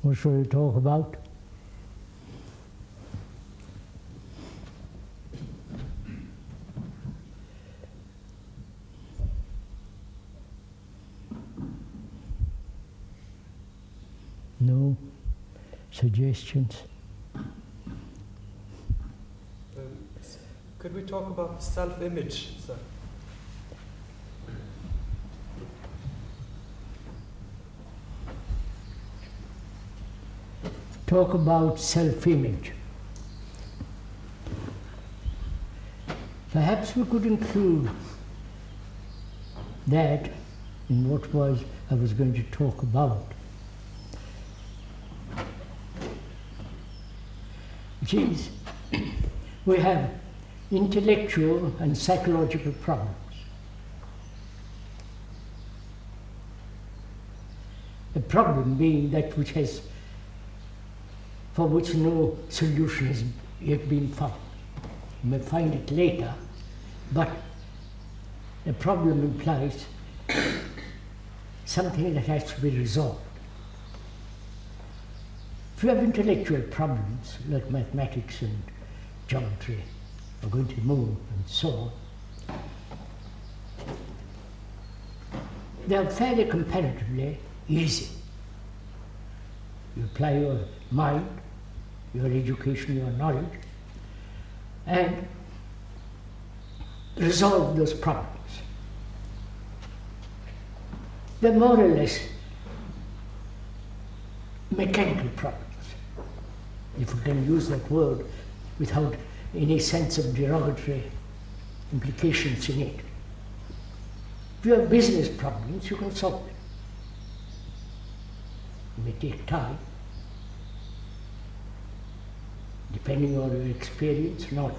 What shall we talk about? No suggestions? Could we talk about self-image, sir? Talk about self-image. Perhaps we could include that in what I was going to talk about. Which is, we have intellectual and psychological problems. The problem being that for which no solution has yet been found. You may find it later, but the problem implies something that has to be resolved. If you have intellectual problems like mathematics and geometry, or going to the moon and so on, they are fairly comparatively easy. You apply your mind, your education, your knowledge, and resolve those problems. They're more or less mechanical problems, if we can use that word without any sense of derogatory implications in it. If you have business problems, you can solve them. It may take time, depending on your experience, knowledge.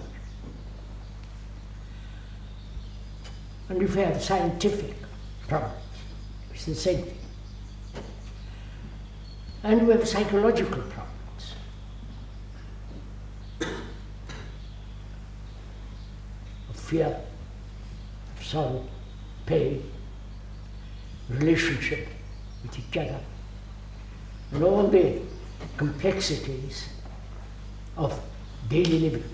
And if you have scientific problems, it's the same thing. And we have psychological problems. Of fear, of sorrow, pain, relationship with each other, and all the complexities of daily living,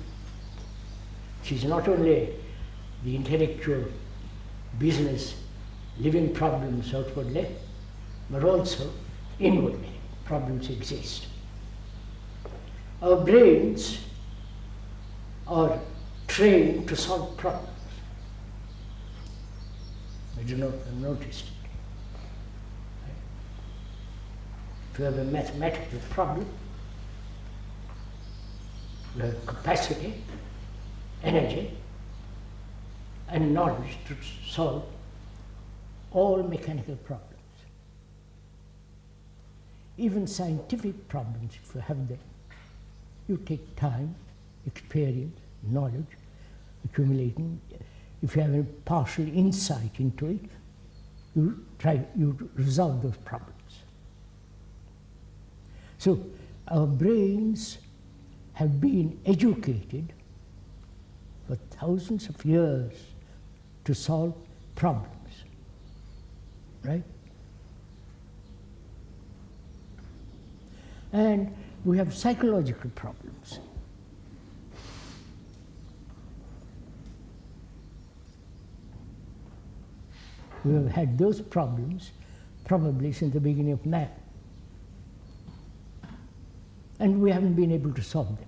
which is not only the intellectual, business, living problems outwardly, but also inwardly problems exist. Our brains are trained to solve problems. I don't know if you've noticed it. If you have a mathematical problem, you have capacity, energy, and knowledge to solve all mechanical problems. Even scientific problems, if you have them, you take time, experience, knowledge, accumulating. If you have a partial insight into it, you resolve those problems. So our brains have been educated for thousands of years to solve problems, right? And we have psychological problems. We have had those problems probably since the beginning of man. And we haven't been able to solve them.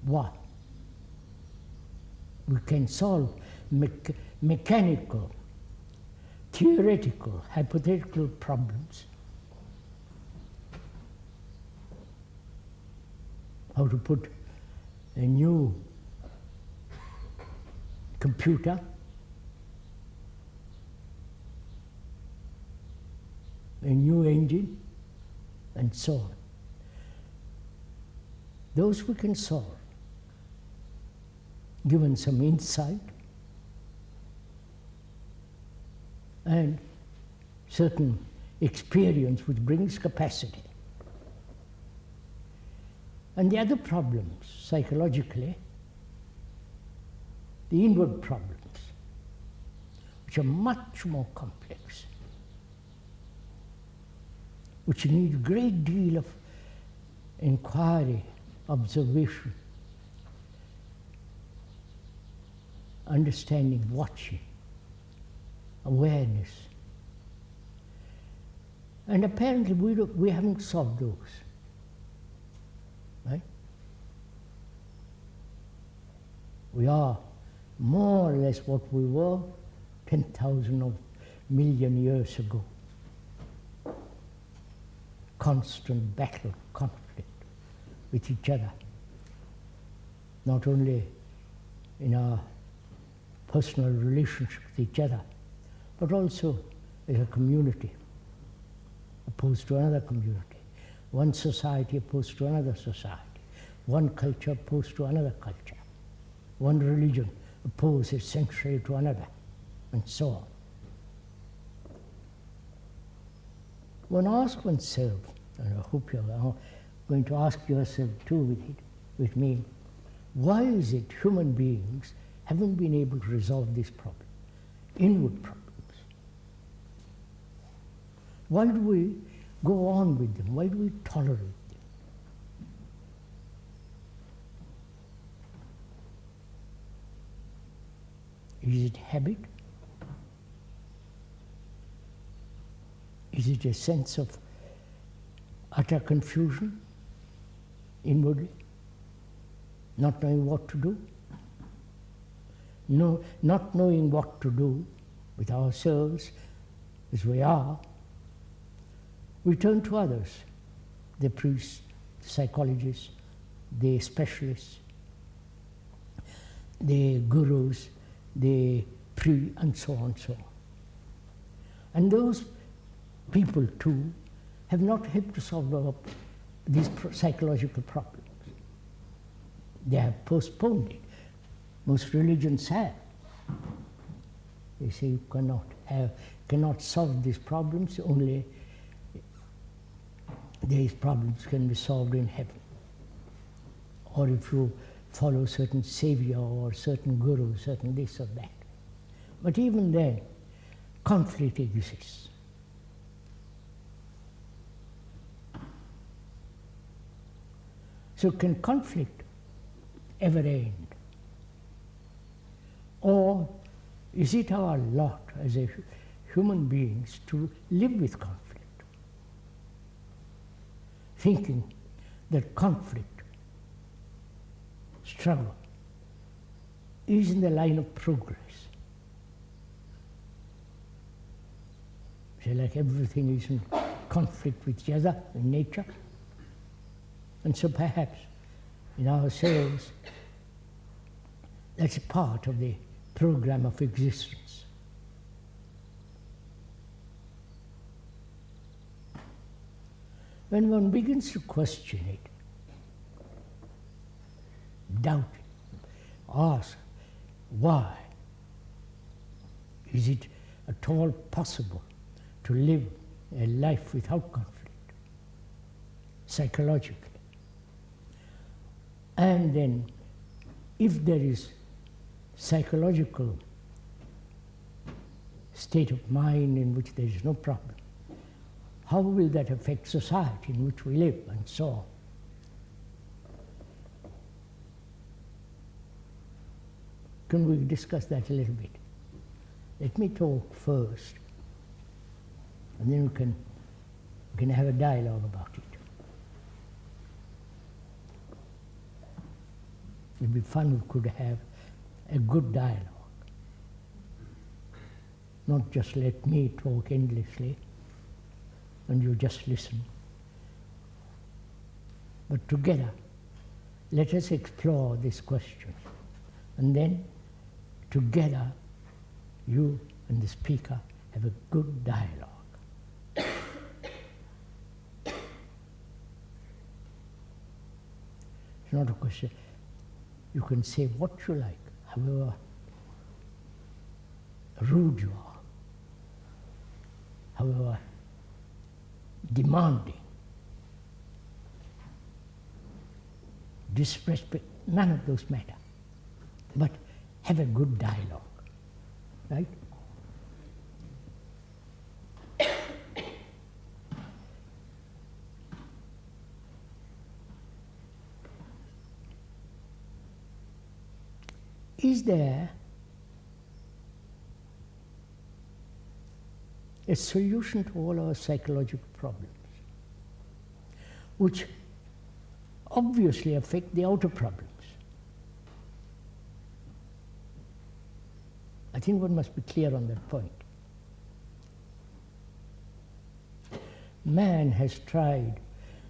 Why? We can solve mechanical, theoretical, hypothetical problems. How to put a new computer, a new engine, and so on. Those we can solve, given some insight and certain experience which brings capacity. And the other problems, psychologically, the inward problems, which are much more complex, which need a great deal of inquiry, observation, understanding, watching, awareness. And apparently we haven't solved those, right? We are more or less what we were 10,000 or million years ago. Constant battle, conflict with each other, not only in our personal relationship with each other, but also as a community opposed to another community, one society opposed to another society, one culture opposed to another culture, one religion opposed essentially to another, and so on. One asks oneself, and I hope you're going to ask yourself too with me, why is it human beings haven't been able to resolve this problem, inward problems? Why do we go on with them? Why do we tolerate them? Is it habit? Is it a sense of utter confusion inwardly, not knowing what to do? No, not knowing what to do with ourselves as we are, we turn to others, the priests, the psychologists, the specialists, the gurus, the and so on and so on. And those people too have not helped to solve these psychological problems. They have postponed it. Most religions have. They say you cannot solve these problems, only these problems can be solved in heaven. Or if you follow certain savior or certain guru, certain this or that. But even then, conflict exists. So can conflict ever end? Or is it our lot as a human beings to live with conflict? Thinking that conflict, struggle, is in the line of progress. So like everything is in conflict with each other in nature. And so perhaps in ourselves, that's a part of the program of existence. When one begins to question it, doubt it, ask why, is it at all possible to live a life without conflict, psychologically? And then, if there is psychological state of mind in which there is no problem, how will that affect society in which we live, and so on? Can we discuss that a little bit? Let me talk first, and then we can have a dialogue about it. It would be fun if we could have a good dialogue. Not just let me talk endlessly and you just listen. But together, let us explore this question. And then, together, you and the speaker have a good dialogue. It's not a question. You can say what you like, however rude you are, however demanding, disrespect, none of those matter. But have a good dialogue, right? there a solution to all our psychological problems, which obviously affect the outer problems? I think one must be clear on that point. Man has tried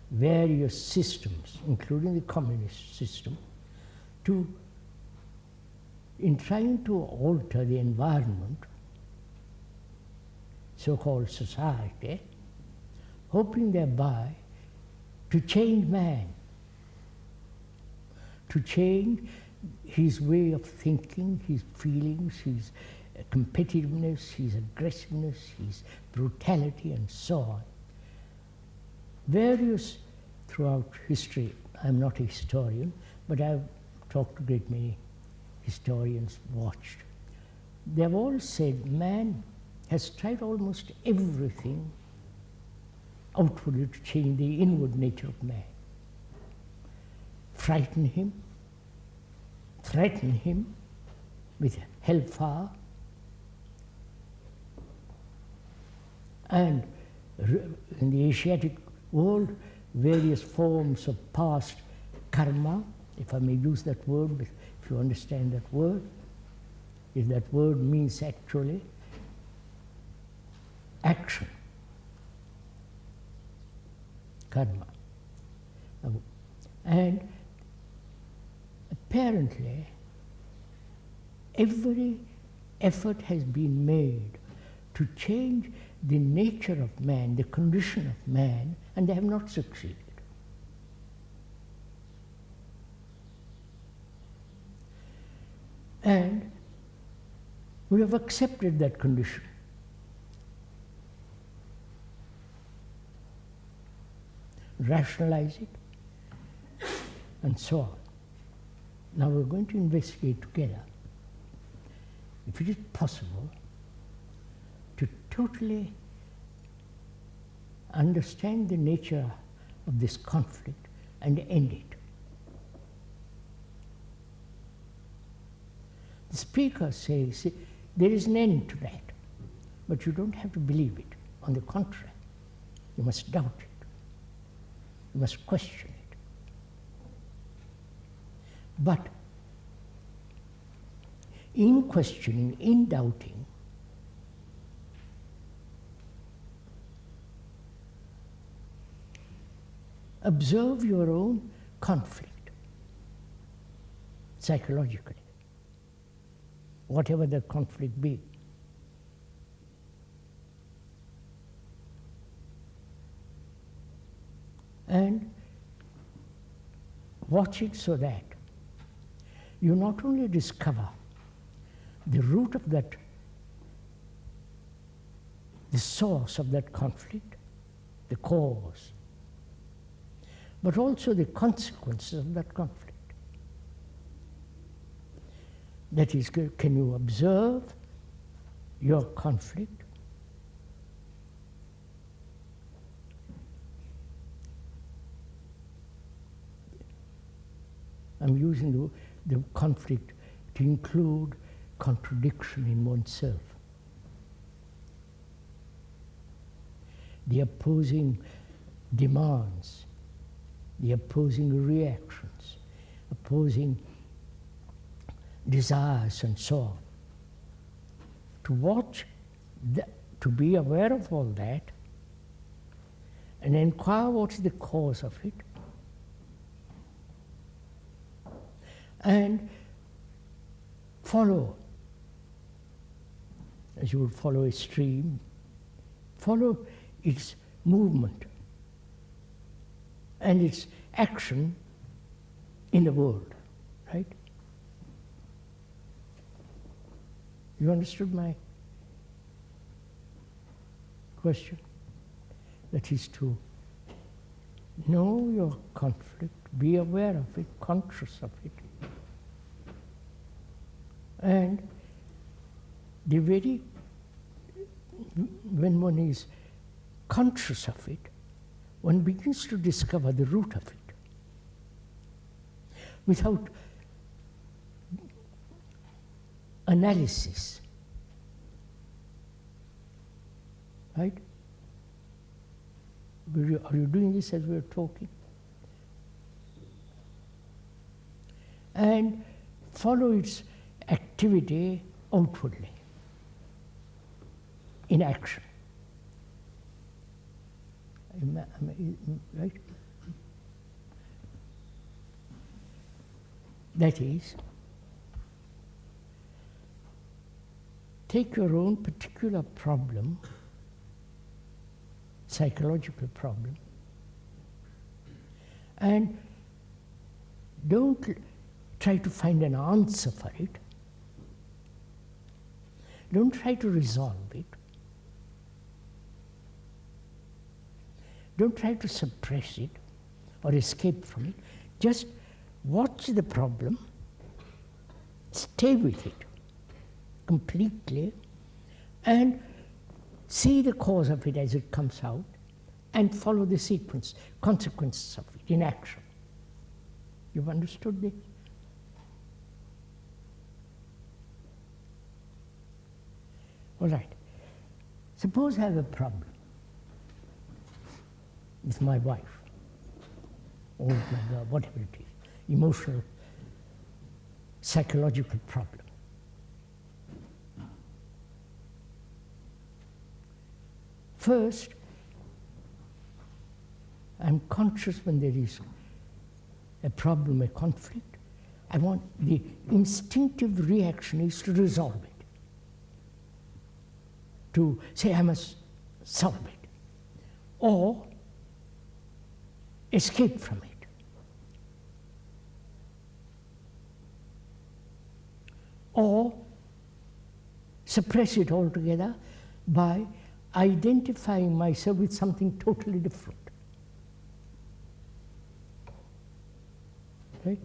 various systems, including the communist system, in trying to alter the environment, so-called society, hoping thereby to change man, to change his way of thinking, his feelings, his competitiveness, his aggressiveness, his brutality, and so on. Various throughout history, I'm not a historian, but I've talked to a great many historians, watched. They've all said man has tried almost everything outwardly to change the inward nature of man. Frighten him, threaten him with hellfire, and in the Asiatic world, various forms of past karma, if I may use that word, if you understand that word, if that word means actually action, karma. And apparently, every effort has been made to change the nature of man, the condition of man, and they have not succeeded. And we have accepted that condition. Rationalize it, and so on. Now we're going to investigate together if it is possible to totally understand the nature of this conflict and end it. The speaker says there is an end to that, but you don't have to believe it. On the contrary, you must doubt it. You must question it. But in questioning, in doubting, observe your own conflict psychologically, whatever the conflict be. And watch it so that you not only discover the root of that, the source of that conflict, the cause, but also the consequences of that conflict. That is, can you observe your conflict I'm using the conflict to include contradiction in oneself, the opposing demands, the opposing reactions, opposing desires, and so on. To watch, to be aware of all that, and inquire what is the cause of it, and follow, as you would follow a stream, follow its movement and its action in the world, right? You understood my question? That is to know your conflict, be aware of it, conscious of it. And when one is conscious of it, one begins to discover the root of it without analysis. Right? Are you doing this as we're talking? And follow its activity outwardly, in action. Right? That is, take your own particular problem, psychological problem, and don't try to find an answer for it. Don't try to resolve it. Don't try to suppress it or escape from it. Just watch the problem, stay with it completely, and see the cause of it as it comes out, and follow the sequence, consequences of it in action. You've understood this? All right. Suppose I have a problem with my wife, or with my girl, whatever it is, emotional, psychological problem. First, I'm conscious when there is a problem, a conflict. I want the instinctive reaction is to resolve it. To say I must solve it, or escape from it. Or suppress it altogether by identifying myself with something totally different. Right?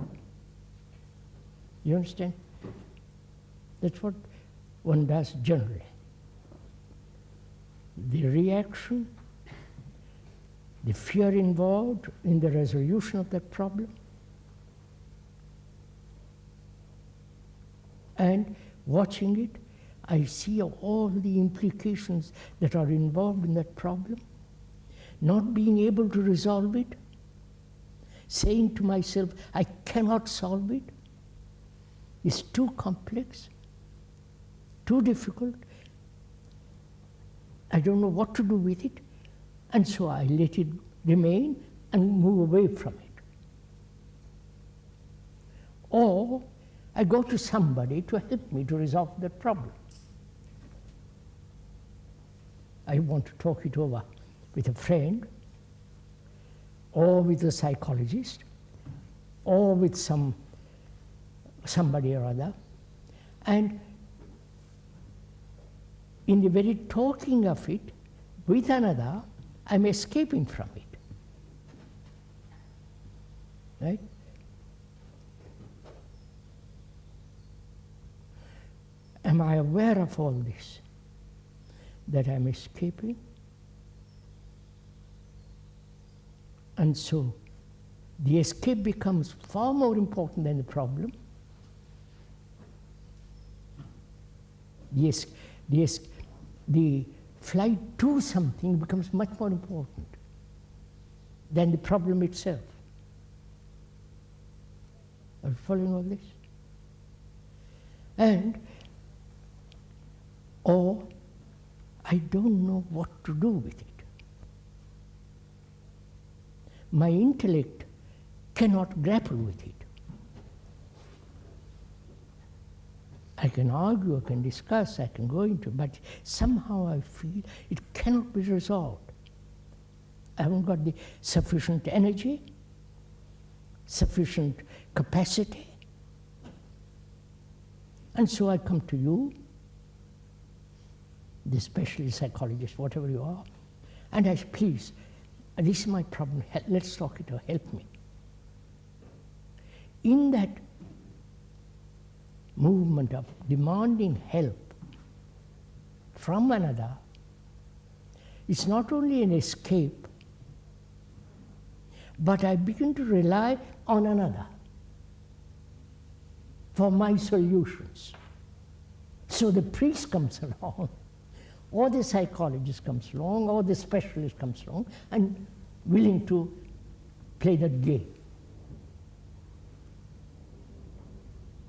You understand? That's what one does generally. The reaction, the fear involved in the resolution of that problem, and watching it, I see all the implications that are involved in that problem, not being able to resolve it, saying to myself, I cannot solve it, it's too complex, too difficult, I don't know what to do with it, and so I let it remain and move away from it. Or I go to somebody to help me to resolve that problem. I want to talk it over with a friend, or with a psychologist, or with somebody or other, and in the very talking of it with another, I'm escaping from it. Right? Am I aware of all this? That I'm escaping? And so the escape becomes far more important than the problem. The flight to something becomes much more important than the problem itself. Are you following all this? And, or I don't know what to do with it. My intellect cannot grapple with it. I can argue, I can discuss, I can go into, but somehow I feel it cannot be resolved. I haven't got the sufficient energy, sufficient capacity. And so I come to you, the specialist psychologist, whatever you are, and I say, please, this is my problem, let's talk it out, help me. In that movement of demanding help from another, it's not only an escape, but I begin to rely on another for my solutions. So the priest comes along, or the psychologist comes along, or the specialist comes along, and willing to play that game.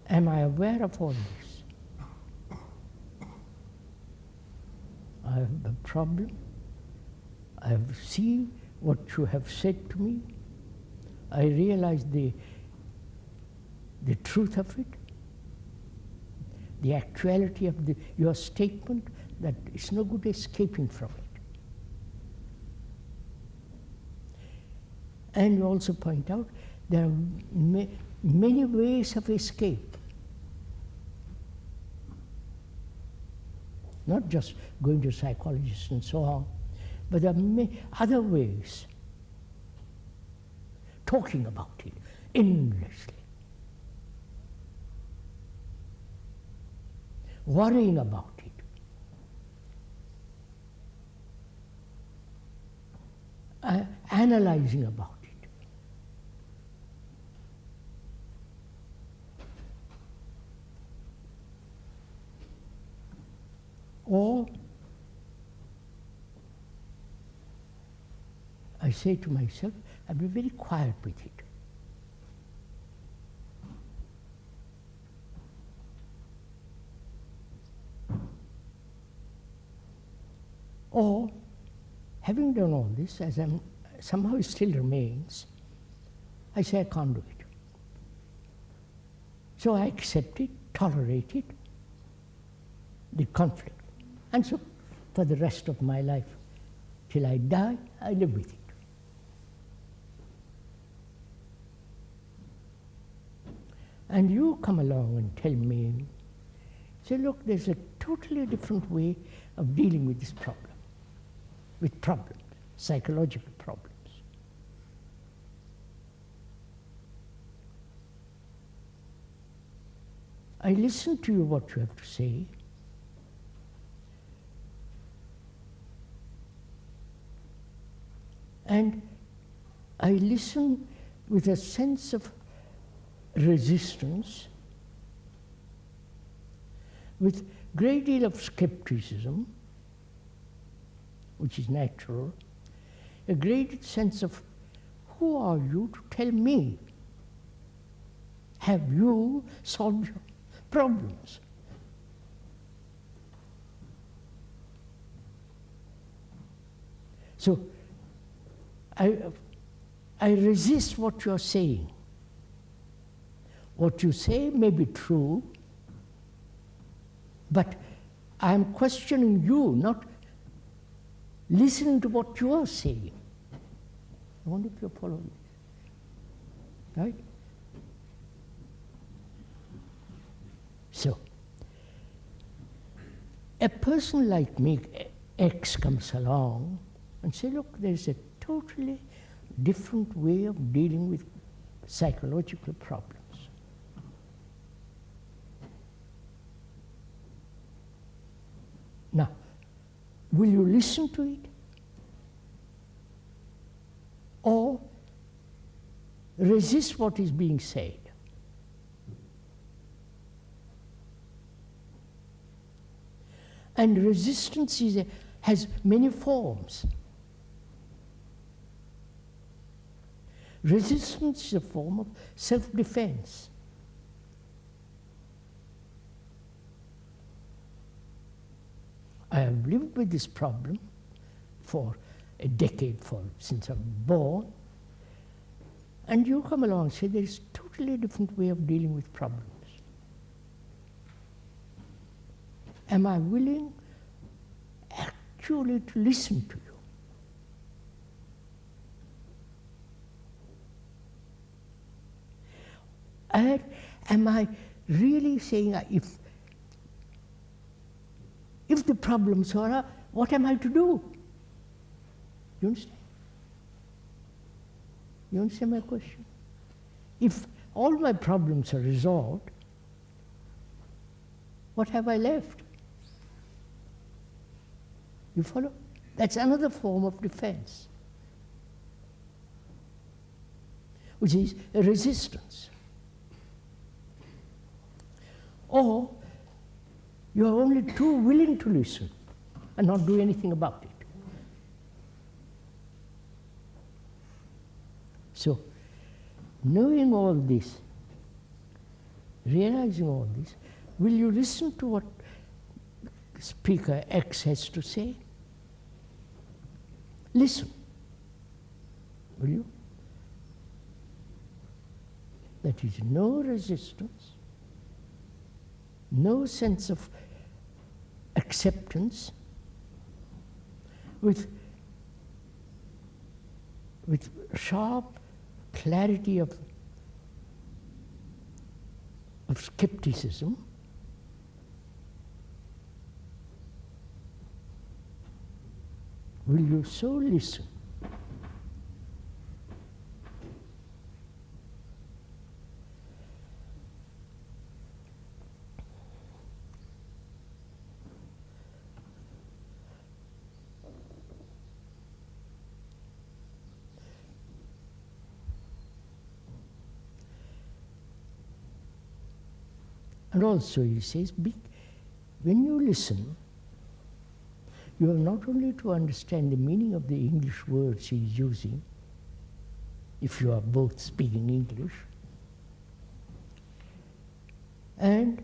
Am I aware of all this? I have a problem. I have seen what you have said to me. I realize the truth of it, the actuality of your statement, that it's no good escaping from it. And you also point out there are many ways of escape. Not just going to psychologists and so on, but there are many other ways. Talking about it endlessly. Worrying about it. Analyzing about it. Or I say to myself, I'll be very quiet with it. Or, having done all this, as somehow it still remains, I say I can't do it. So I accept it, tolerate it, the conflict. And so, for the rest of my life, till I die, I live with it. And you come along and tell me, say, look, there's a totally different way of dealing with this problem, with problems, psychological problems. I listen to you, what you have to say, and I listen with a sense of resistance, with great deal of skepticism, which is natural, a great sense of, who are you to tell me? Have you solved your problems? So I resist what you're saying. What you say may be true, but I'm questioning you, not listening to what you are saying. I wonder if you're following this. Right? So, a person like me, X, comes along and says, look, there's a totally different way of dealing with psychological problems. Now, will you listen to it? Or resist what is being said? And resistance has many forms. Resistance is a form of self-defense. I have lived with this problem for a decade since I was born, and you come along and say there is a totally different way of dealing with problems. Am I willing actually to listen to you? And am I really saying, if the problems are, what am I to do? You understand? You understand my question? If all my problems are resolved, what have I left? You follow? That's another form of defense, which is a resistance. Or You are only too willing to listen and not do anything about it. So, knowing all this, realizing all this, will you listen to what speaker X has to say? Listen. Will you? That is no resistance, no sense of acceptance, with sharp clarity of skepticism. Will you so listen? And also, he says, when you listen, you have not only to understand the meaning of the English words he is using, if you are both speaking English, and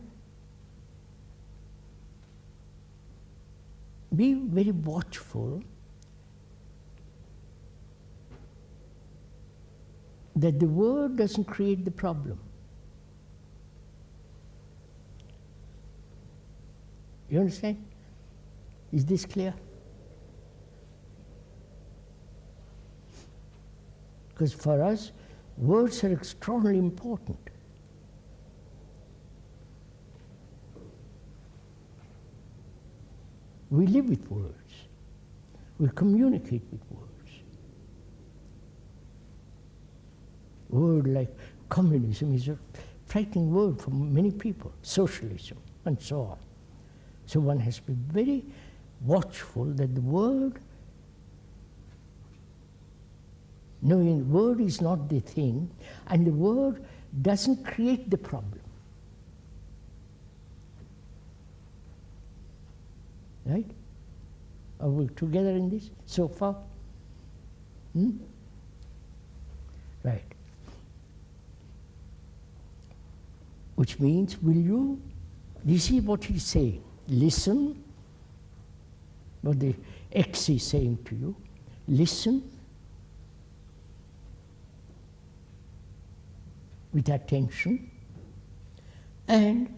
be very watchful that the word doesn't create the problem. You understand? Is this clear? Because for us, words are extraordinarily important. We live with words. We communicate with words. A word like communism is a frightening word for many people, socialism, and so on. So one has to be very watchful that the word, knowing the word is not the thing, and the word doesn't create the problem. Right? Are we together in this so far? Right. Which means, you see what he's saying? Listen, what the X is saying to you. Listen with attention, and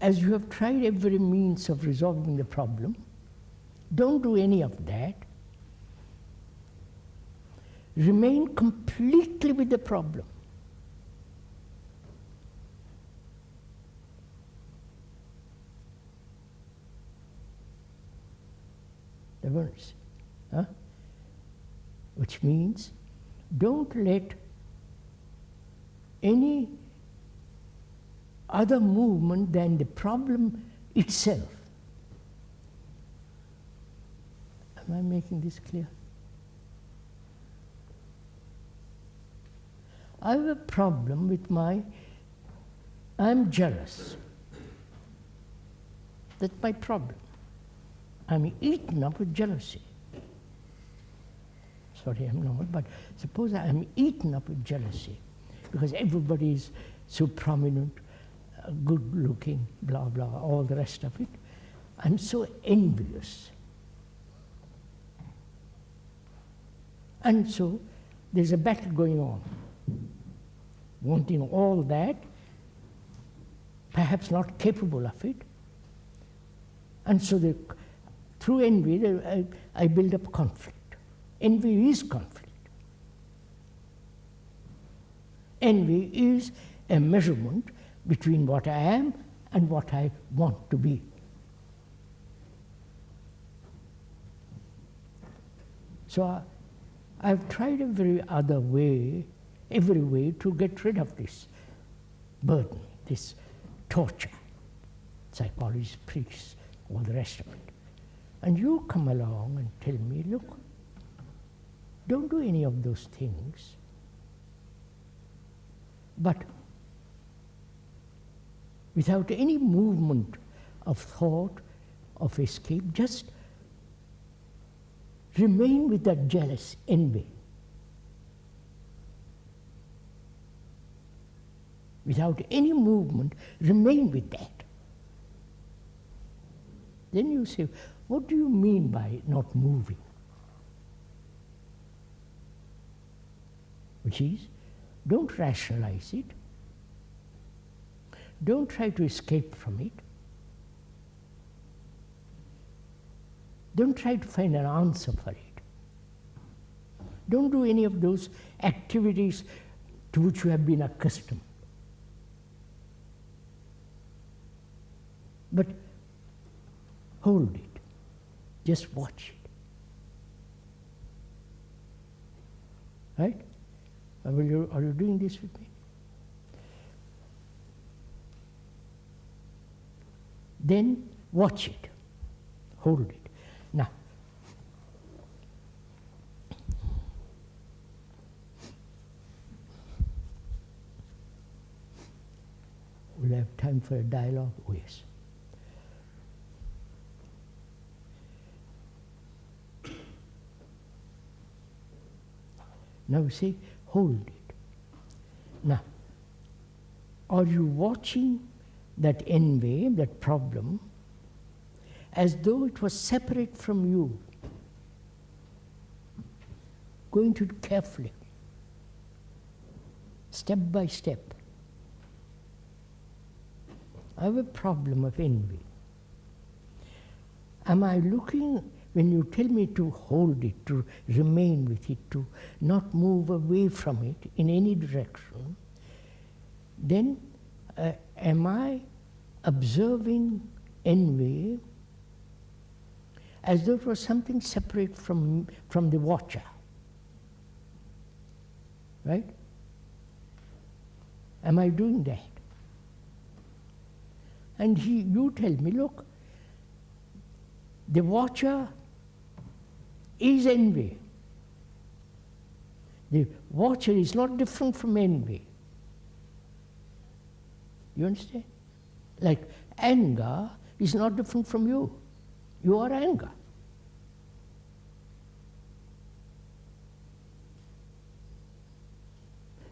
as you have tried every means of resolving the problem, don't do any of that. Remain completely with the problem. The words, which means don't let any other movement than the problem itself. Am I making this clear? I have a problem with I'm jealous. That's my problem. I'm eaten up with jealousy. Sorry, I'm not, but suppose I'm eaten up with jealousy because everybody is so prominent, good looking, blah, blah, all the rest of it. I'm so envious. And so there's a battle going on, wanting all that, perhaps not capable of it. And so through envy, I build up conflict. Envy is conflict. Envy is a measurement between what I am and what I want to be. So I've tried every way to get rid of this burden, this torture. Psychologists, priests, all the rest of it. And you come along and tell me, look, don't do any of those things, but without any movement of thought, of escape, just remain with that jealous envy. Without any movement, remain with that. Then you say, what do you mean by not moving? Which is, don't rationalize it. Don't try to escape from it. Don't try to find an answer for it. Don't do any of those activities to which you have been accustomed. But hold it. Just watch it. Right? Are you doing this with me? Then watch it. Hold it. Now, we'll have time for a dialogue? Oh, yes. Now you say, hold it. Now, are you watching that envy, that problem, as though it was separate from you? Go into it carefully, step by step. I have a problem of envy. Am I looking, when you tell me to hold it, to remain with it, to not move away from it in any direction, then am I observing envy as though it was something separate from the watcher? Right? Am I doing that? And you tell me, look, the watcher is envy. The watcher is not different from envy. You understand? Like anger is not different from you. You are anger.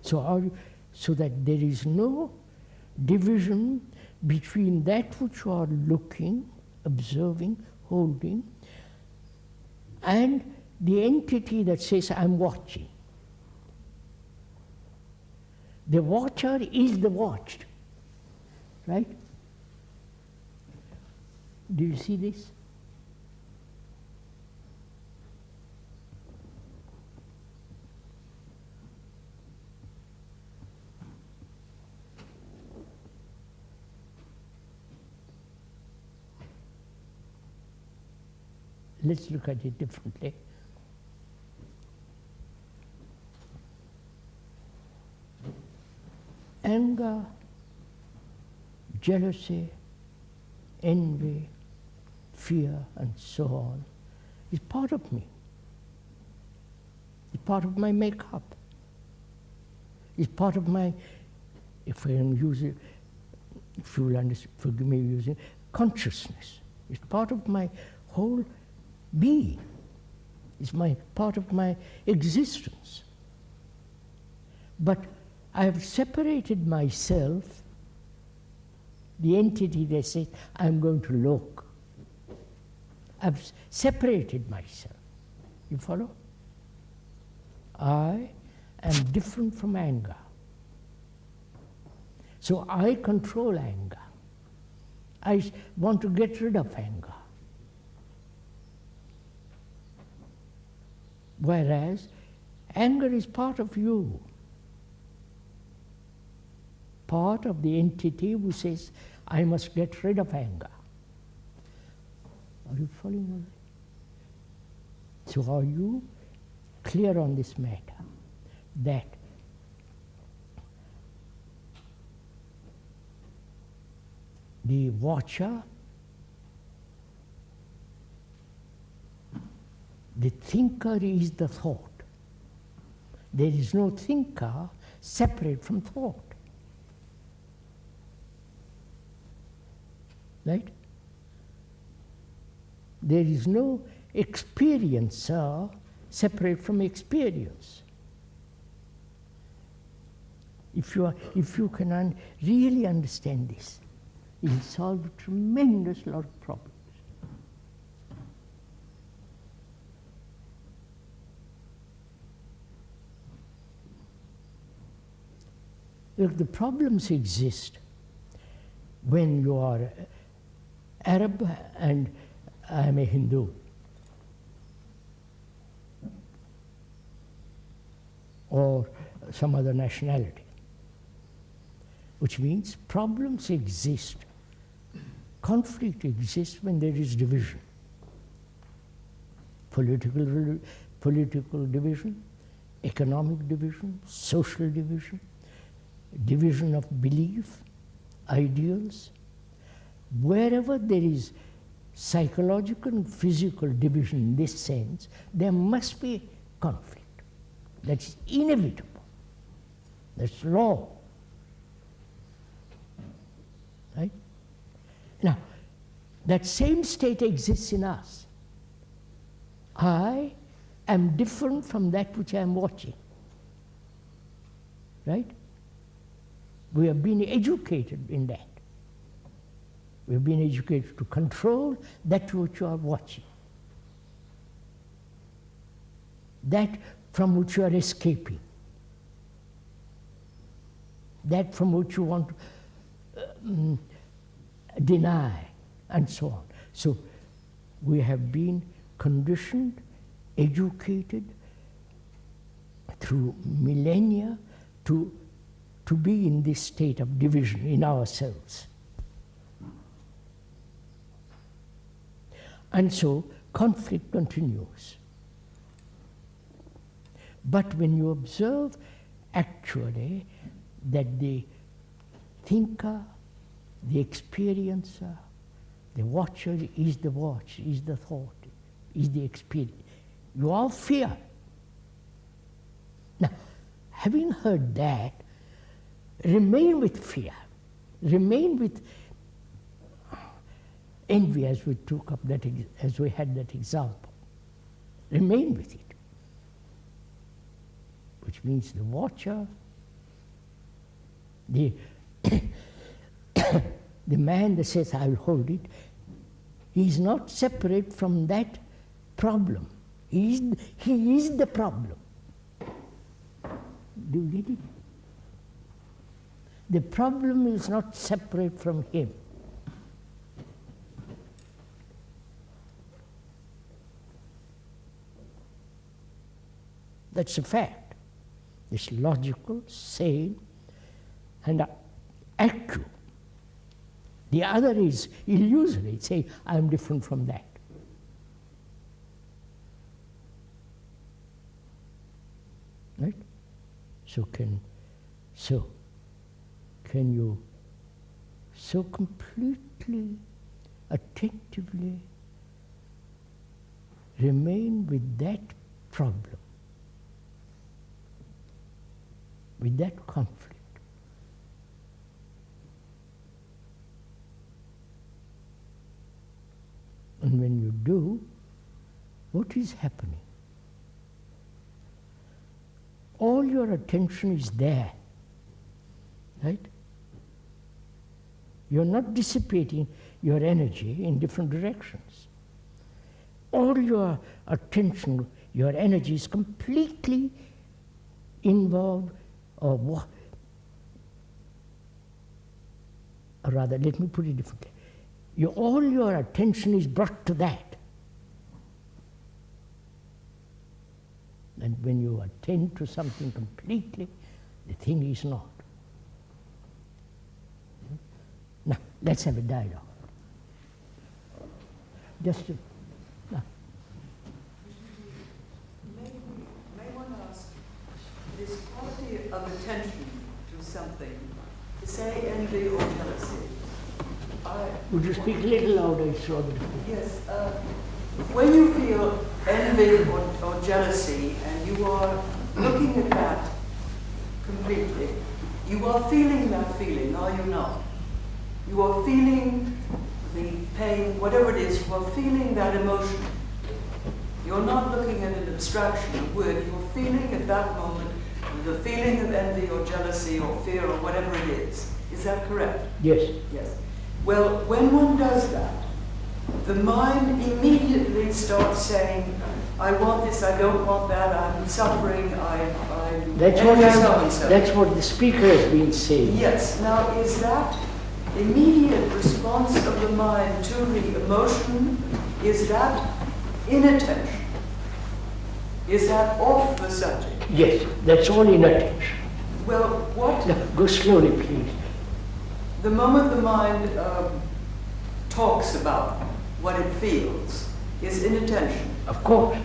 So that there is no division between that which you are looking, observing, holding, and the entity that says, I'm watching. The watcher is the watched. Right? Do you see this? Let's look at it differently. Anger, jealousy, envy, fear, and so on is part of me. It's part of my makeup. It's part of my, if I am using, if you will understand, forgive me using, consciousness. It's part of my whole being. It's part of my existence. But I have separated myself, the entity that says, I'm going to look. I've separated myself. You follow? I am different from anger. So I control anger. I want to get rid of anger. Whereas anger is part of you. Part of the entity who says, I must get rid of anger. Are you following all right? So are you clear on this matter? That the watcher, the thinker is the thought. There is no thinker separate from thought. Right? There is no experiencer separate from experience. If you can really understand this, it will solve a tremendous lot of problems. Look, the problems exist when you are Arab and I am a Hindu, or some other nationality, which means problems exist, conflict exists when there is division. Political division, economic division, social division, division of belief, ideals. Wherever there is psychological and physical division in this sense, there must be conflict. That's inevitable. That's law. Right? Now, that same state exists in us. I am different from that which I am watching. Right? We have been educated in that. We have been educated to control that which you are watching, that from which you are escaping, that from which you want to deny, and so on. So we have been conditioned, educated through millennia to be in this state of division in ourselves. And so conflict continues. But when you observe actually that the thinker, the experiencer, the watcher is the watch, is the thought, is the experience, you all fear. Now, having heard that, remain with fear, remain with envy, as we took up that, as we had that example. Remain with it, which means the watcher, the the man that says, "I will hold it," he is not separate from that problem. He is the problem. Do you get it? The problem is not separate from him. That's a fact. It's logical, sane, and accurate. The other is illusory. Say, I'm different from that. Right? So can you so completely, attentively remain with that problem, with that conflict? And when you do, what is happening? All your attention is there, right? You're not dissipating your energy in different directions. All your attention, your energy is completely involved, or rather, let me put it differently. All your attention is brought to that. And when you attend to something completely, the thing is not. Now, let's have a dialogue. Just to, now. May one ask, this quality of attention to something, say envy or jealousy? Would you speak a little louder? Yes. When you feel envy or jealousy and you are looking at that completely, you are feeling that feeling, are you not? You are feeling the pain, whatever it is, you are feeling that emotion. You're not looking at an abstraction, a word. You're feeling at that moment the feeling of envy or jealousy or fear or whatever it is. Is that correct? Yes. Yes. Well, when one does that, the mind immediately starts saying, I want this, I don't want that, I'm suffering, I'm That's what the speaker has been saying. Yes. Now, is that immediate response of the mind to the emotion, is that inattention? Is that off the subject? Yes, that's all inattention. Well, what? Now, go slowly, please. The moment the mind talks about what it feels is inattention. Of course,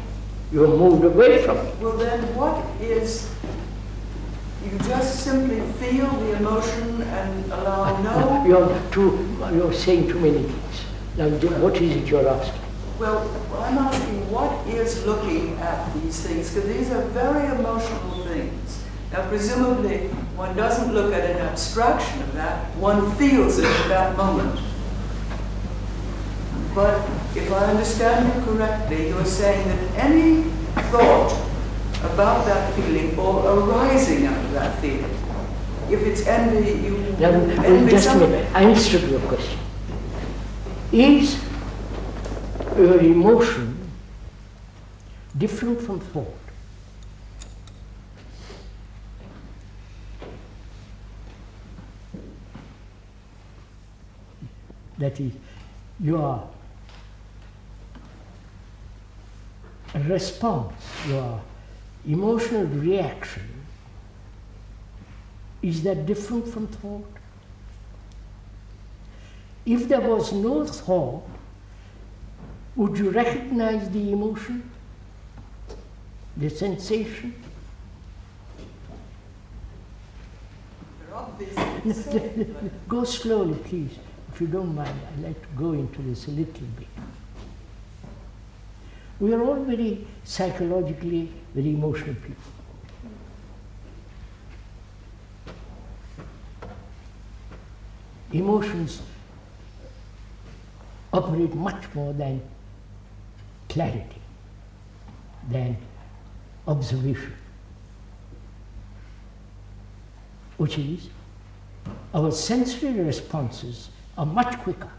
you're moved away from it. Well, then what is, you just simply feel the emotion and allow no... You're saying too many things. Now, what is it you're asking? Well, I'm asking what is looking at these things, because these are very emotional things. Now, presumably, one doesn't look at an abstraction of that, one feels it at that moment. But if I understand you correctly, you're saying that any thought about that feeling or arising out of that feeling, if it's envy, you envy Just a something. minute, I understood your question. Is your emotion different from thought? That is, your response, your emotional reaction, is that different from thought? If there was no thought, would you recognize the emotion, the sensation? They're obviously the same. Go slowly, please. If you don't mind, I'd like to go into this a little bit. We are all very psychologically very emotional people. Emotions operate much more than clarity, than observation, which is our sensory responses are much quicker.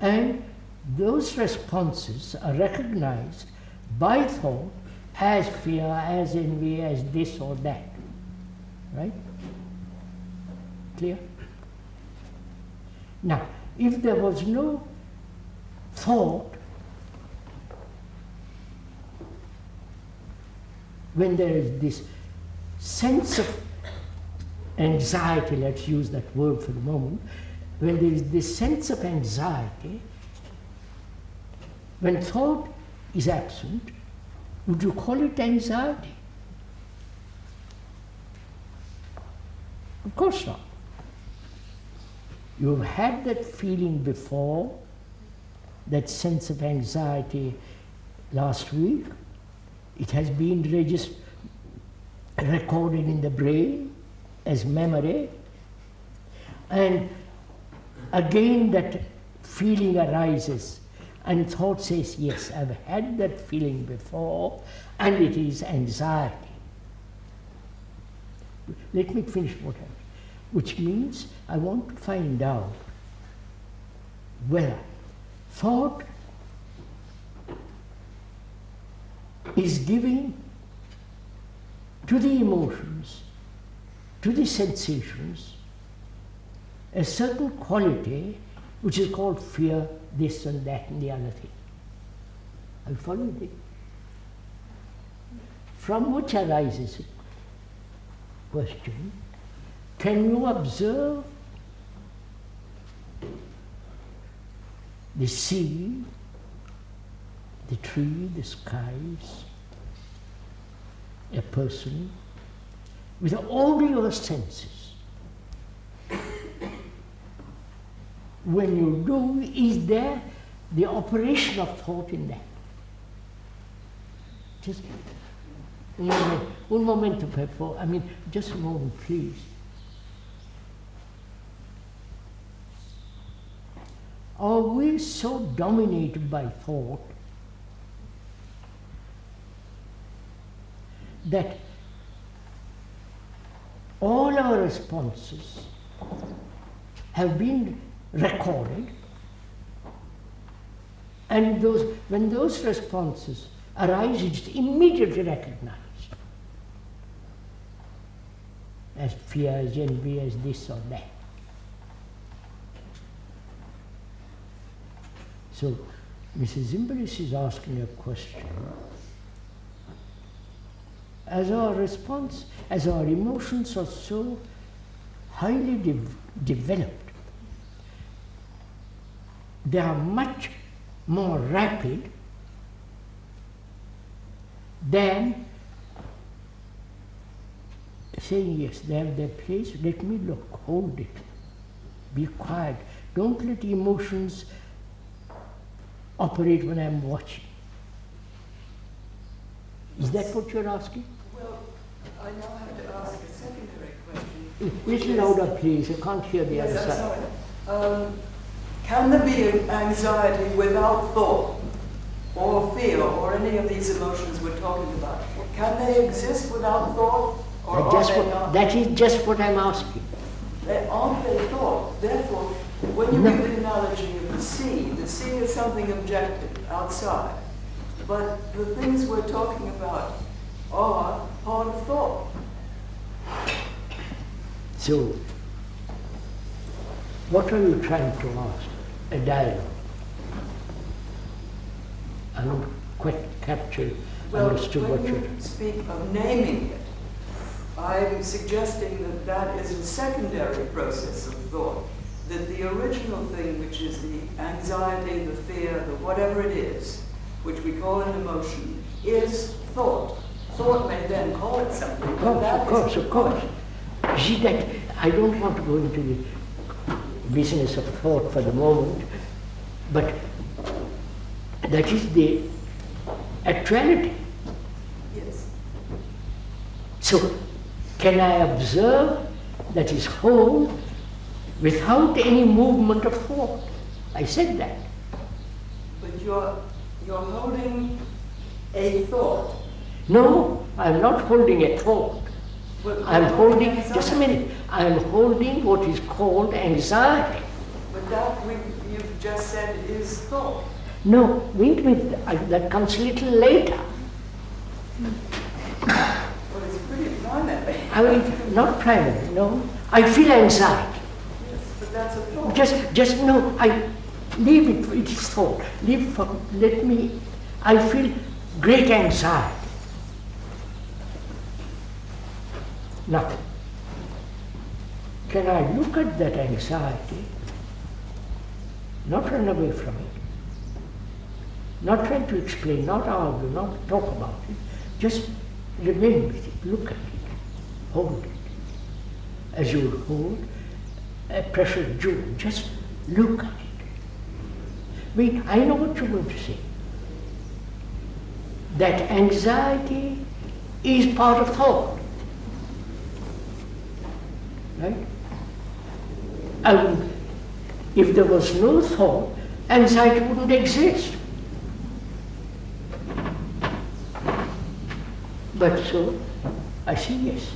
And those responses are recognized by thought as fear, as envy, as this or that. Right? Clear? Now, if there was no thought, when there is this sense of anxiety, let's use that word for the moment, when there is this sense of anxiety, when thought is absent, would you call it anxiety? Of course not. You've had that feeling before, that sense of anxiety last week. It has been recorded in the brain as memory. And again that feeling arises and thought says, yes, I've had that feeling before and it is anxiety. Let me finish what I, which means I want to find out whether thought is giving to the emotions, to the sensations, a certain quality which is called fear, this and that and the other thing. I followed it. From which arises a question, can you observe the sea, the tree, the skies, a person, with all your senses? When you do, is there the operation of thought in that? Just un momento, per favore. I mean, just a moment, please. Are we so dominated by thought that all our responses have been recorded, and when those responses arise, it's immediately recognized as fear, as envy, as this or that. So, Mrs. Zimbalist is asking a question. As our response, as our emotions are so highly developed, they are much more rapid than saying, yes, they have their place, let me look, hold it, be quiet. Don't let emotions operate when I'm watching. Is that what you're asking? Well, I now have to ask a secondary question. Little louder, please. I can't hear the other Yes, I'm side. sorry. Can there be anxiety without thought or fear or any of these emotions we're talking about? Can they exist without thought, or are they not? That is just what I'm asking. Aren't they thought? Therefore, when you No. give the analogy of the sea is something objective, outside. But the things we're talking about are part of thought. So, what are you trying to ask? A dialogue. I don't quite understood what when you're... you speak of naming it, I'm suggesting that that is a secondary process of thought. That the original thing, which is the anxiety, the fear, the whatever it is, which we call an emotion, is thought. Thought may then call it something, but that is Of course. See that, I don't want to go into the business of thought for the moment, but that is the actuality. Yes. So, can I observe that is whole without any movement of thought? I said that. But you're holding a thought. No, I'm not holding a thought. But I'm you're holding, anxiety. just a minute, I'm holding what is called anxiety. But that you've just said is thought. No, wait a minute, that comes a little later. Well, it's pretty primary. I mean, not primary, no. I feel anxiety. Yes, but that's a thought. Just no, I leave it, it is thought. Let me, I feel great anxiety. Now, can I look at that anxiety, not run away from it, not try to explain, not argue, not talk about it, just remain with it, look at it, hold it, as you would hold a precious jewel, just look at it. Wait, I know what you're going to say. That anxiety is part of thought. Right? And if there was no thought, anxiety wouldn't exist. But so, I see, yes,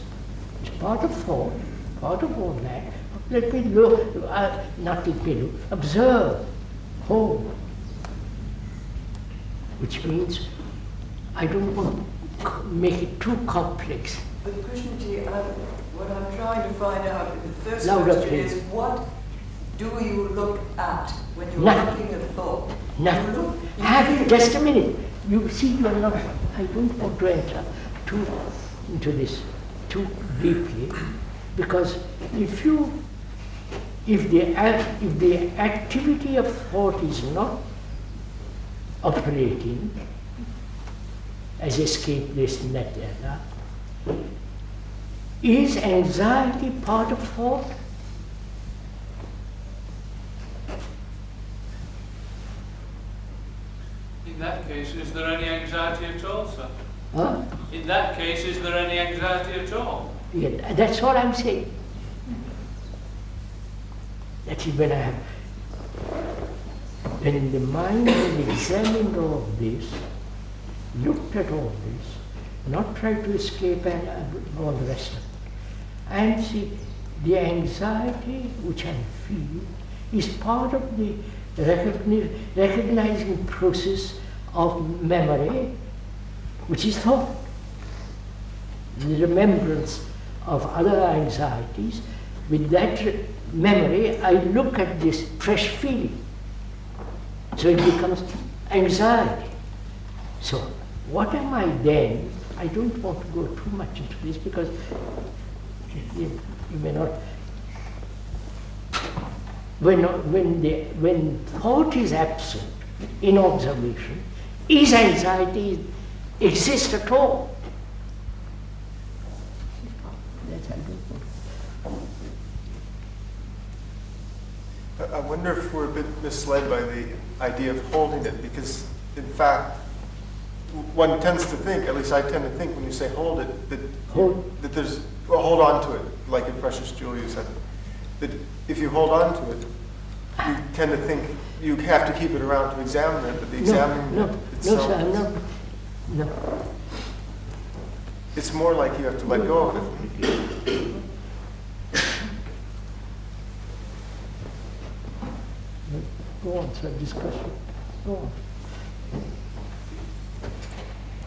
it's part of thought, part of all that. Let me look, not let me look, observe, hold. Which means I don't want to make it too complex. But Krishnaji, what I'm trying to find out in the first Louder, question please. is, what do you look at when you're Nothing. looking at thought? Now, You feel. just a minute. You see, you are not, I don't want to enter into this too deeply, because if the activity of thought is not operating as escape this and that, is anxiety part of thought? In that case, is there any anxiety at all, sir? Huh? In that case, is there any anxiety at all? Yeah, that's all I'm saying. That is when the mind has examined all this, looked at all this, not tried to escape and all the rest of it, and see the anxiety which I feel is part of the recognizing process of memory, which is thought. The remembrance of other anxieties, with that memory, I look at this fresh feeling. So it becomes anxiety. So what am I then? I don't want to go too much into this because you may not. When thought is absent in observation, is anxiety exist at all? That's I don't know. I wonder if we're a bit misled by the idea of holding it, because in fact, one tends to think, at least I tend to think when you say hold it, that there's, well, hold on to it, like in Precious Julia said, that if you hold on to it, you tend to think you have to keep it around to examine it, but the examining it itself, no, sir, I'm not. No. it's more like you have to let go of it. Go on, sir, discussion. Go on.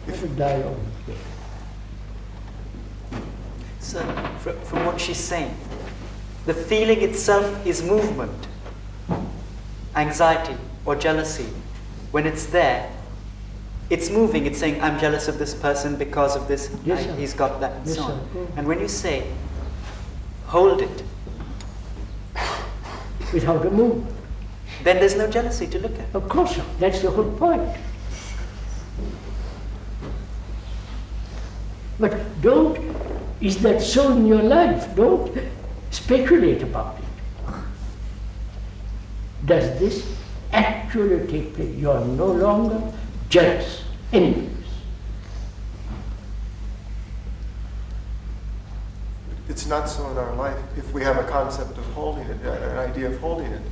It's a dialogue. So, from what she's saying, the feeling itself is movement, anxiety or jealousy. When it's there, it's moving, it's saying, I'm jealous of this person because of this, Yes, sir. he's got that, and Yes, so sir. on. Go on. And when you say, hold it, Without a move. then there's no jealousy to look at. Of course not. That's the whole point. But is that so in your life? Don't speculate about it. Does this actually take place? You are no longer jealous, envious. It's not so in our life if we have a concept of holding it, an idea of holding it.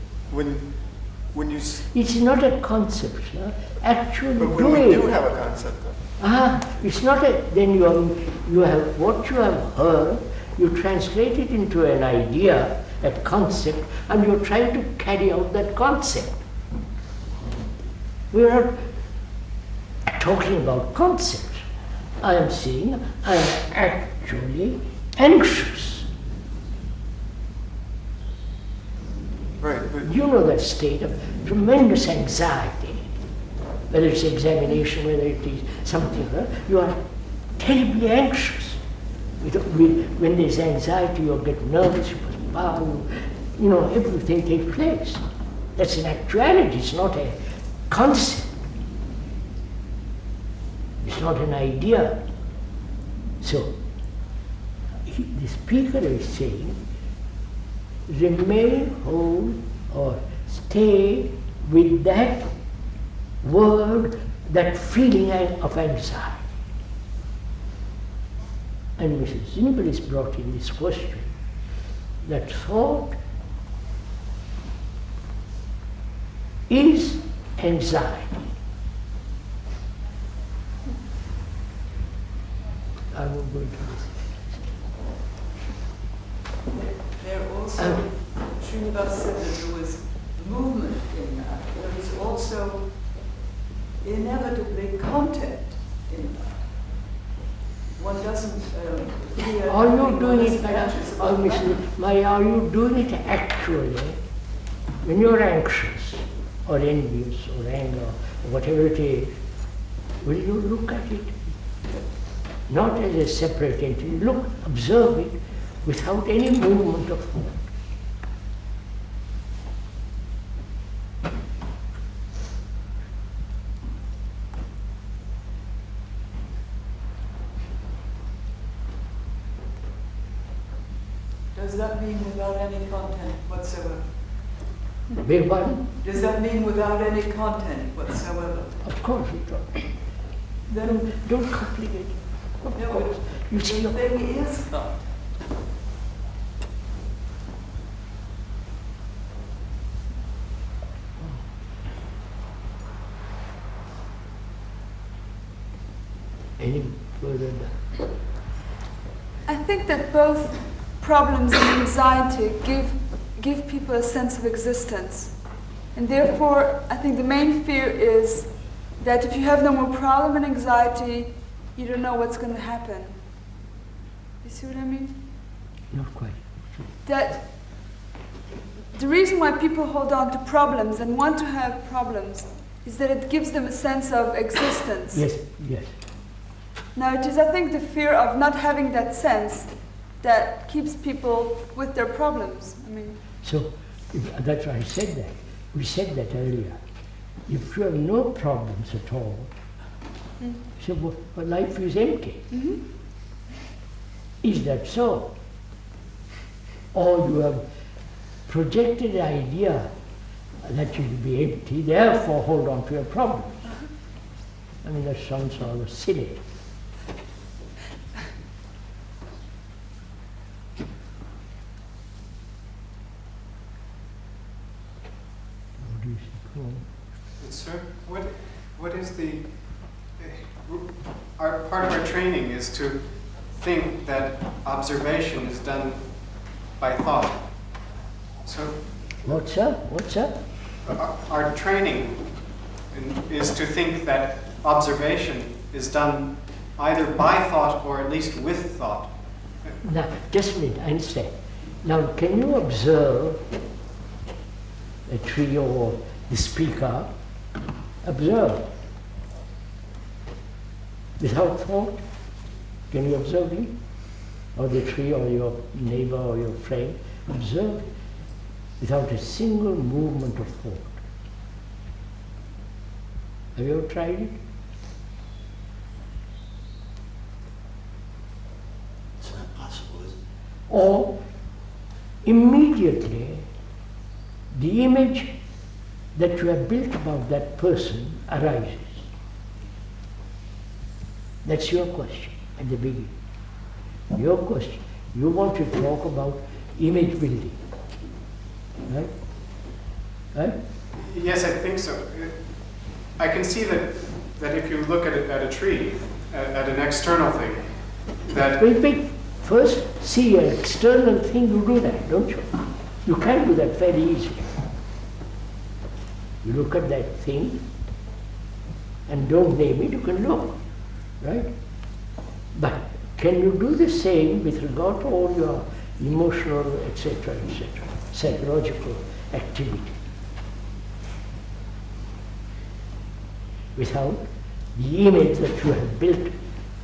When you, It's not a concept, sir. Actually but when doing we do it. have a concept of it, It's not a, then you have what you have heard, you translate it into an idea, a concept, and you're trying to carry out that concept. We're not talking about concepts. I am saying I am actually anxious. right? But You know that state of tremendous anxiety, whether it's examination, whether it is something, you are terribly anxious. When there's anxiety, you get nervous, you perspire, everything takes place. That's an actuality, it's not a concept. It's not an idea. So, the speaker is saying, remain, hold, or stay with that word, that feeling of anxiety. And Mrs. Zimbalist brought in this question, that thought is anxiety. I won't go into this. There also, Srinivas said that there was movement in that. There is also inevitably content in that. One doesn't hear. Are you doing it, anxious about that. Maya, are you doing it actually when you're anxious or envious or anger or whatever it is? Will you look at it not as a separate entity? Look, observe it without any movement of thought. Does that mean without any content whatsoever? Beg pardon? Does that mean without any content whatsoever? Of course it does. Then Don't complicate it. Of No, course. You see, the thing is thought. any further? I think that both problems and anxiety give people a sense of existence. And therefore, I think the main fear is that if you have no more problem and anxiety, you don't know what's going to happen. You see what I mean? Not quite. That the reason why people hold on to problems and want to have problems is that it gives them a sense of existence. Yes, yes. Now, it is, I think, the fear of not having that sense that keeps people with their problems. I mean, So that's why I said that. We said that earlier. If you have no problems at all, so life is empty. Is that so? Or you have projected the idea that you will be empty, therefore hold on to your problems. I mean, that sounds all silly. What do you think? Oh. Sir, what is the part of our training is to think that observation is done by thought. So What's up? What's up? our training is to think that observation is done either by thought or at least with thought. Now, just a minute, I understand. Now, can you observe a tree or the speaker? Observe. Without thought? Can you observe him? Or the tree or your neighbor or your friend? Observe without a single movement of thought. Have you ever tried it? It's not possible, is it? Or immediately the image that you have built about that person arises. That's your question at the beginning. Your question. You want to talk about image building. Right? Right? Yes, I think so. I can see that if you look at a tree, at an external thing, that Wait. First, see an external thing, you do that, don't you? You can do that very easily. You look at that thing and don't name it, you can look, right? But can you do the same with regard to all your emotional, etc., psychological activity? Without the image that you have built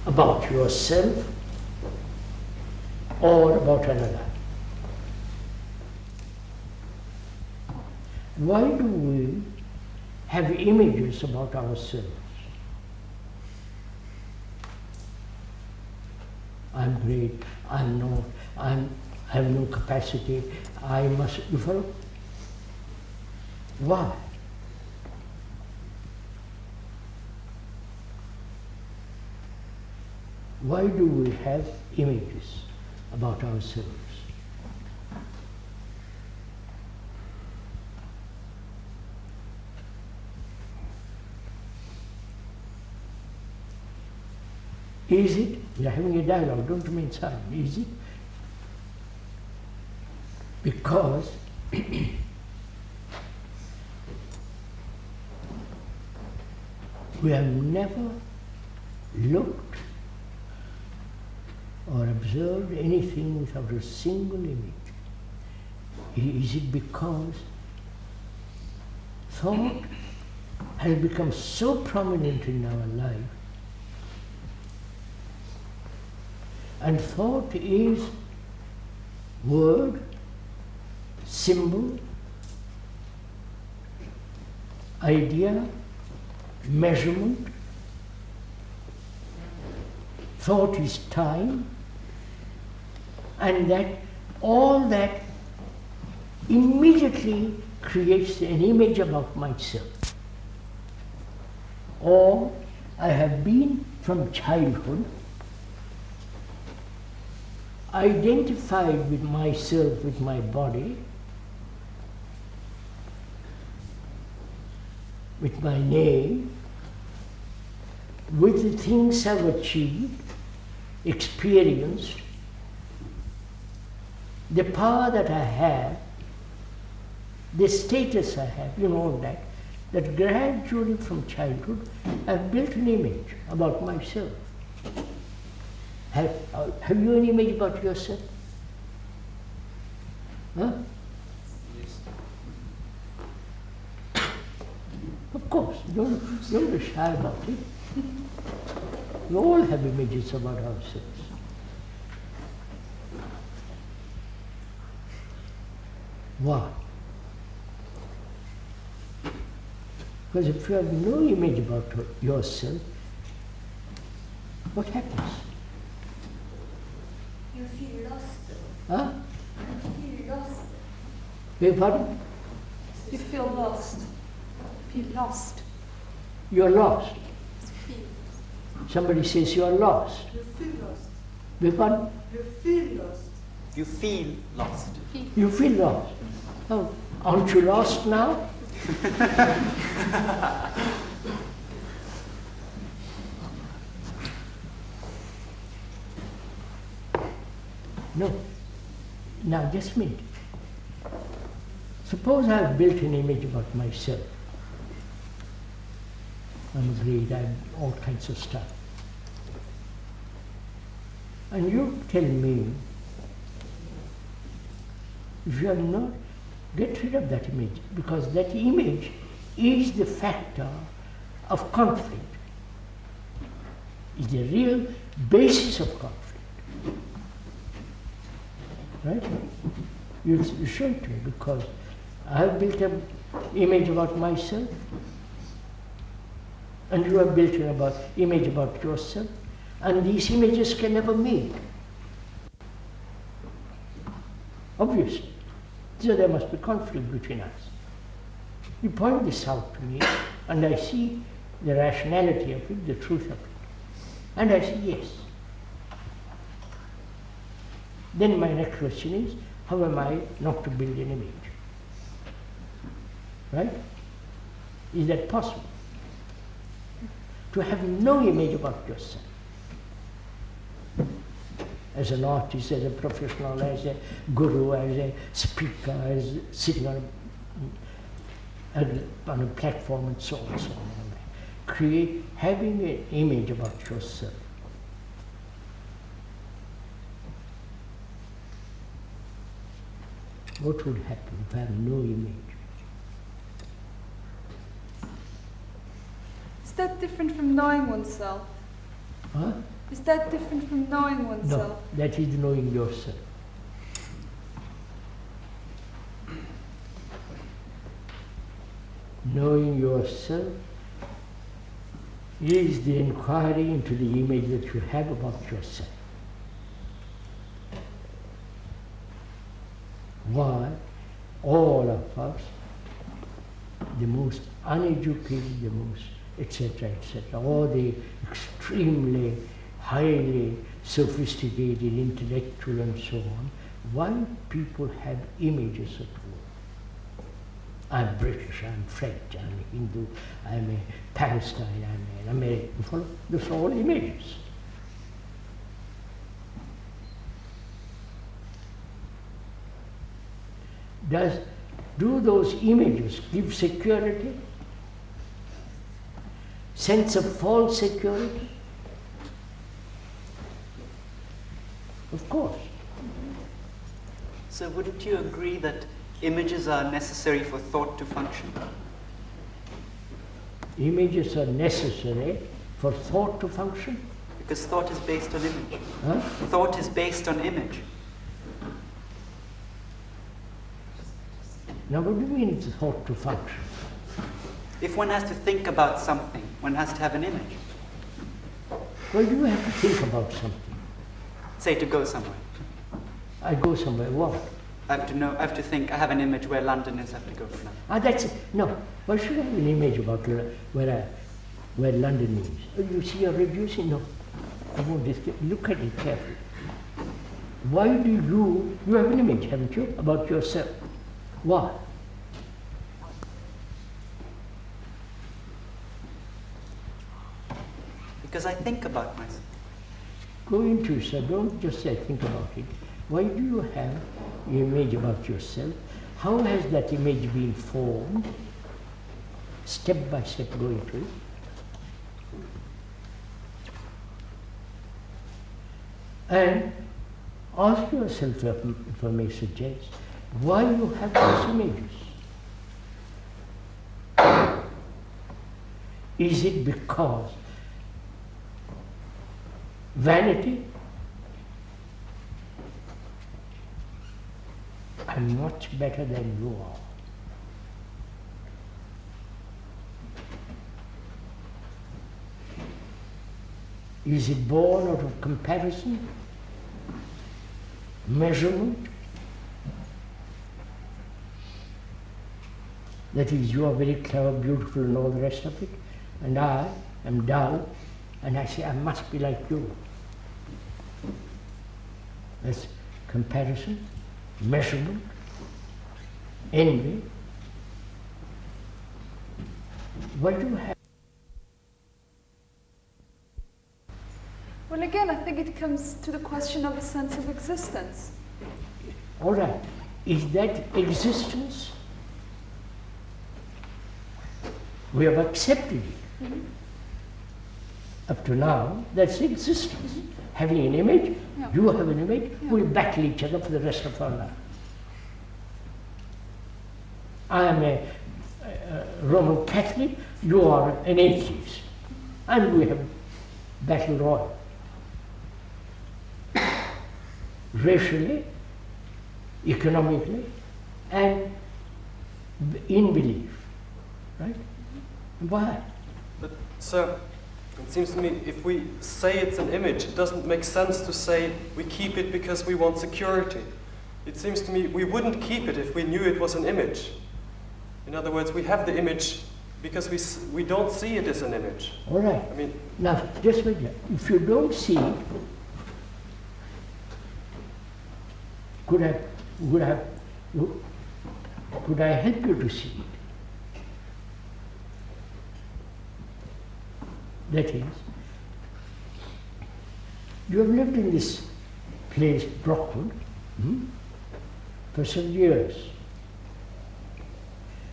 about yourself or about another. Why do we have images about ourselves? I'm great, I'm not, I have no capacity, I must, you follow? Why? Why do we have images about ourselves? Is it? We are having a dialogue, don't remain silent. Is it? Because we have never looked or observed anything without a single image. Is it because thought has become so prominent in our life? And thought is word, symbol, idea, measurement. Thought is time, and that all that immediately creates an image about myself. Or I have been from childhood identified with myself, with my body, with my name, with the things I've achieved, experienced, the power that I have, the status I have, all that gradually from childhood I've built an image about myself. Have you an image about yourself? Huh? Of course, don't be shy about it. We all have images about ourselves. Why? Because if you have no image about yourself, what happens? You feel lost. Huh? You feel lost. Beg pardon? You feel lost. Feel lost. You're lost. Feel. Somebody says you're lost. You feel lost. Beg pardon? You feel lost. You feel lost. You feel lost. Oh, aren't you lost now? No. Now, just a minute. Suppose I've built an image about myself. I'm great, I'm all kinds of stuff. And you tell me, if you have not, get rid of that image, because that image is the factor of conflict. It's the real basis of conflict. Right? You show it to me, because I have built an image about myself, and you have built an image about yourself, and these images can never meet. Obviously. So there must be conflict between us. You point this out to me, and I see the rationality of it, the truth of it. And I say, yes. Then my next question is, how am I not to build an image? Right? Is that possible? To have no image about yourself. As an artist, as a professional, as a guru, as a speaker, as sitting on a platform and so on and so on. Having an image about yourself. What would happen if I have no image? Is that different from knowing oneself? Huh? Is that different from knowing oneself? No, that is knowing yourself. Knowing yourself is the inquiry into the image that you have about yourself. Why all of us, the most uneducated, the most etc., or the extremely highly sophisticated, intellectual and so on, why people have images of the world. I'm British, I'm French, I'm a Hindu, I'm a Palestine, I'm an American. Follow? Those are all images. Do those images give security? Sense of false security? Of course. So wouldn't you agree that images are necessary for thought to function? Images are necessary for thought to function? Because thought is based on image. Huh? Thought is based on image. Now what do you mean it's thought to function? If one has to think about something, one has to have an image. Well, you have to think about something. Say to go somewhere. I go somewhere, what? I have to think, I have an image where London is, I have to go to London. That's it. No, why should I have an image about where London is? Oh, you see, you're reducing. No, I won't look at it carefully. why do you have an image, haven't you, about yourself? Why? Because I think about myself. Go into yourself, don't just say think about it. Why do you have an image about yourself? How has that image been formed? Step by step, go into it. And ask yourself, if I may suggest, why you have those images. Is it because vanity? I'm much better than you are. Is it born out of comparison, measurement? That is, you are very clever, beautiful, and all the rest of it, and I am dull, and I say I must be like you. That's comparison, measurement, envy. What do you have? Well, again, I think it comes to the question of a sense of existence. All right, is that existence? We have accepted it. Up to now, that's existence. Having an image, Yeah. you have an image, Yeah. we battle each other for the rest of our life. I am a Roman Catholic, you are an atheist, and we have battle royal. Racially, economically, and in belief, right? Why? But, sir, it seems to me if we say it's an image, it doesn't make sense to say we keep it because we want security. It seems to me we wouldn't keep it if we knew it was an image. In other words, we have the image because we don't see it as an image. All right. I mean, Now, just wait. If you don't see it, could I help you to see it? That is, you have lived in this place, Brockwood, for some years.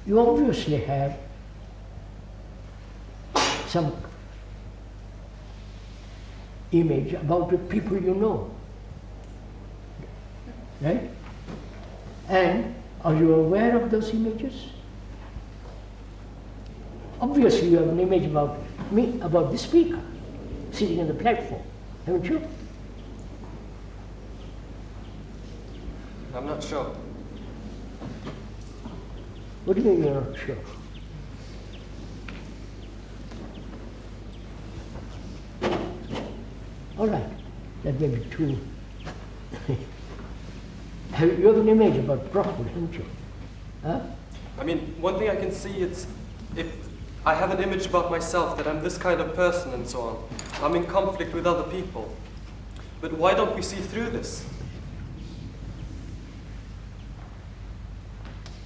You obviously have some image about the people you know, right? And are you aware of those images? Obviously you have an image about me, about the speaker, sitting on the platform, haven't you? I'm not sure. What do you mean you're not sure? All right, that may be too. You have an image about Brockwood, haven't you? Huh? I mean, one thing I can see is if I have an image about myself that I'm this kind of person and so on, I'm in conflict with other people. But why don't we see through this?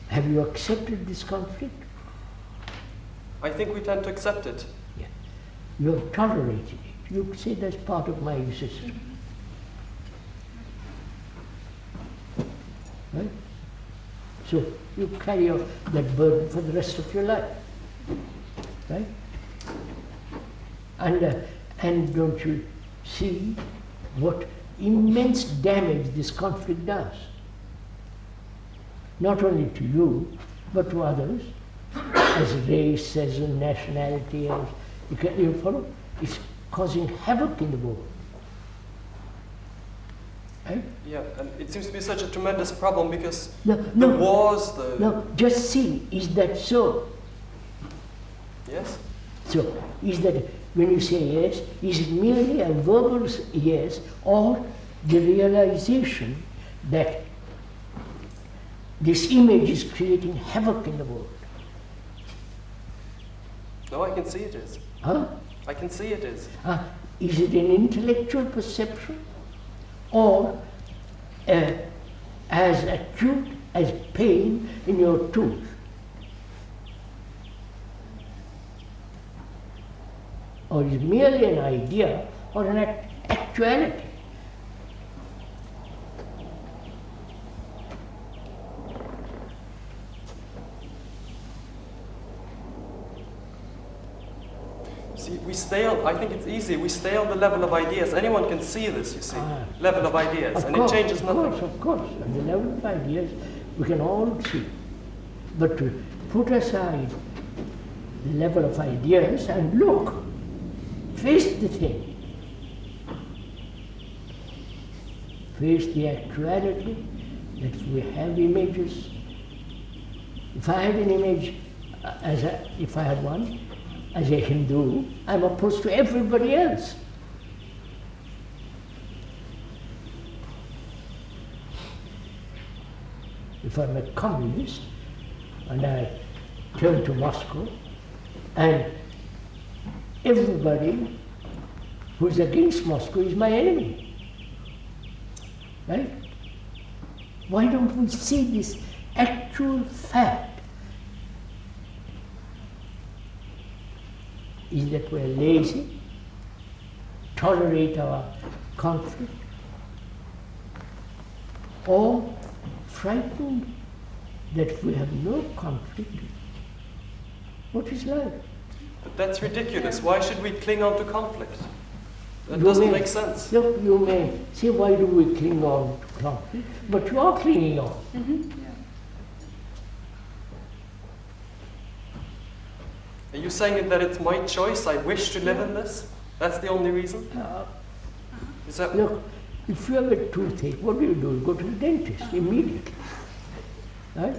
Have you accepted this conflict? I think we tend to accept it. Yeah. You have tolerated it. You say that's part of my existence. Right? So you carry out that burden for the rest of your life. Right? And don't you see what immense damage this conflict does? Not only to you, but to others, as race, as a nationality, as you follow? It's causing havoc in the world. Right? Yeah, and it seems to be such a tremendous problem because No, the no. wars, the... Now, just see, is that so? Yes? So, is that, when you say yes, is it merely a verbal yes, or the realization that this image is creating havoc in the world? No, I can see it is. Huh? I can see it is. Is it an intellectual perception, or as acute as pain in your tooth. Or is merely an idea or an actuality. See, we stay on, I think it's easy, we stay on the level of ideas. Anyone can see this, you see. Level of ideas, and it changes nothing. Of course. At the level of ideas, we can all see. But to put aside the level of ideas and look, face the thing. Face the actuality that we have images. If I had an image, if I had one, as a Hindu, I'm opposed to everybody else. If I'm a communist and I turn to Moscow and everybody who's against Moscow is my enemy, right? Why don't we see this actual fact? Is that we're lazy, tolerate our conflict, or frightened that we have no conflict? What is life? But that's ridiculous. Why should we cling on to conflict? That You doesn't may- make sense. Look, you may say, why do we cling on to conflict? But you are clinging on. Are you saying that it's my choice? I wish to live in this? That's the only reason? Is that... Look, if you have a toothache, what do? You go to the dentist immediately. Right?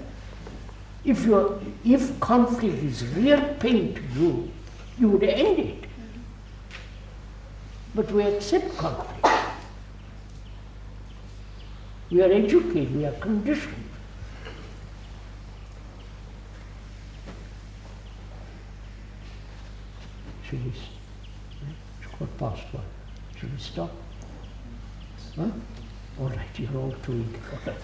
If conflict is real pain to you, you would end it. But we accept conflict. We are educated, we are conditioned. Should we, it's 1:15. Should we stop? Huh? All right, you're all too eager. All right.